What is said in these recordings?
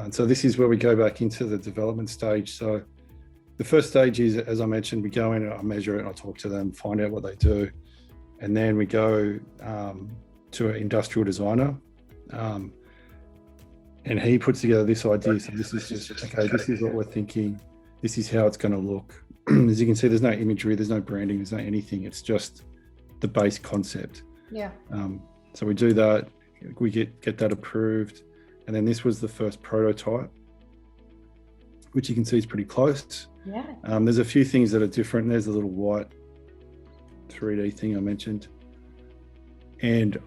And so this is where we go back into the development stage. So the first stage is, as I mentioned, we go in and I measure it and I talk to them, find out what they do. And then we go to an industrial designer and he puts together this idea. So this is just, okay, this is what we're thinking. This is how it's going to look. As you can see, there's no imagery, there's no branding, there's no anything. It's just the base concept. Yeah. So we do that, we get that approved. And then this was the first prototype, which you can see is pretty close. Yeah. There's a few things that are different. There's a little white 3D thing I mentioned. And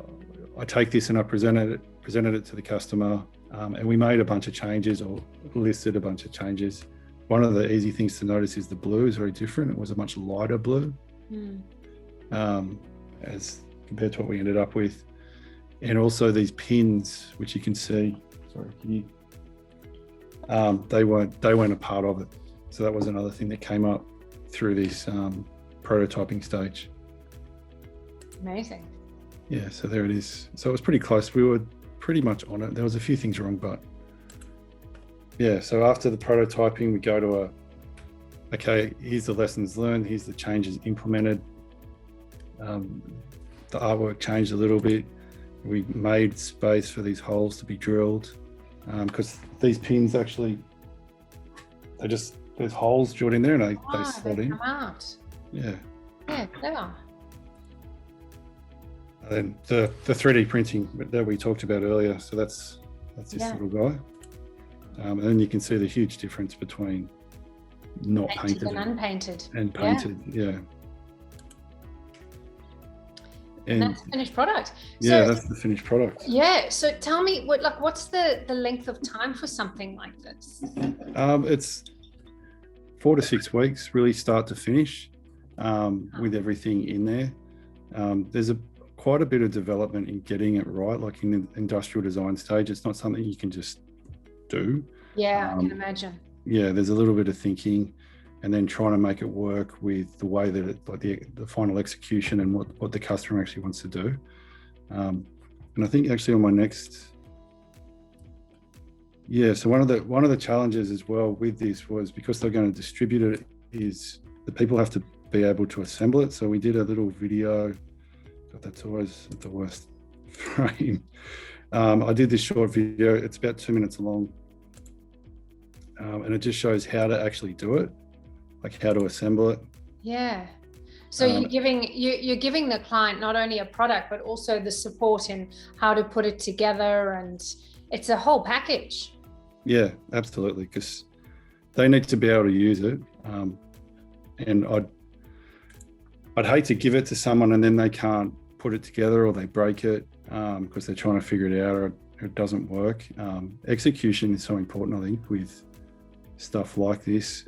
I take this and I presented it to the customer. And we made a bunch of changes or listed a bunch of changes. One of the easy things to notice is the blue is very different. It was a much lighter blue as compared to what we ended up with. And also these pins, which you can see, they weren't a part of it. So that was another thing that came up through this prototyping stage. Amazing. Yeah, so there it is. So it was pretty close. We were pretty much on it. There was a few things wrong, but yeah, so after the prototyping, we go to okay, here's the lessons learned, here's the changes implemented. The artwork changed a little bit. We made space for these holes to be drilled because these pins actually, there's holes drilled in there and they slot in. Come out. Yeah. Yeah, clever. And then the 3D printing that we talked about earlier, so that's this little guy. And then you can see the huge difference between not painted and unpainted. And painted, yeah. And that's the finished product. Yeah, that's the finished product. Yeah. So tell me, what's the length of time for something like this? It's 4 to 6 weeks, really start to finish, with everything in there. There's quite a bit of development in getting it right, like in the industrial design stage. It's not something you can just do. Yeah, I can imagine. Yeah, there's a little bit of thinking and then trying to make it work with the way that it, like the final execution and what the customer actually wants to do. And I think actually on my next, so one of the challenges as well with this was because they're going to distribute it is the people have to be able to assemble it. So we did a little video. God, that's always the worst frame. I did this short video. It's about 2 minutes long. And it just shows how to actually do it, like how to assemble it. Yeah. So you're giving the client not only a product, but also the support in how to put it together, and it's a whole package. Yeah, absolutely. Because they need to be able to use it. And I'd hate to give it to someone and then they can't put it together or they break it because they're trying to figure it out or it doesn't work. Execution is so important, I think, with stuff like this.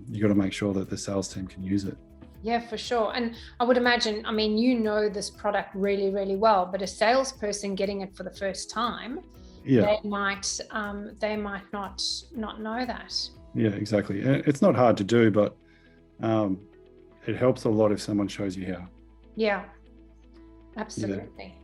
You got to make sure that the sales team can use it. Yeah, for sure. And I would imagine, I mean, you know this product really, really well, but a salesperson getting it for the first time, they might not know that. Yeah, exactly. It's not hard to do, but it helps a lot if someone shows you how. Yeah, absolutely.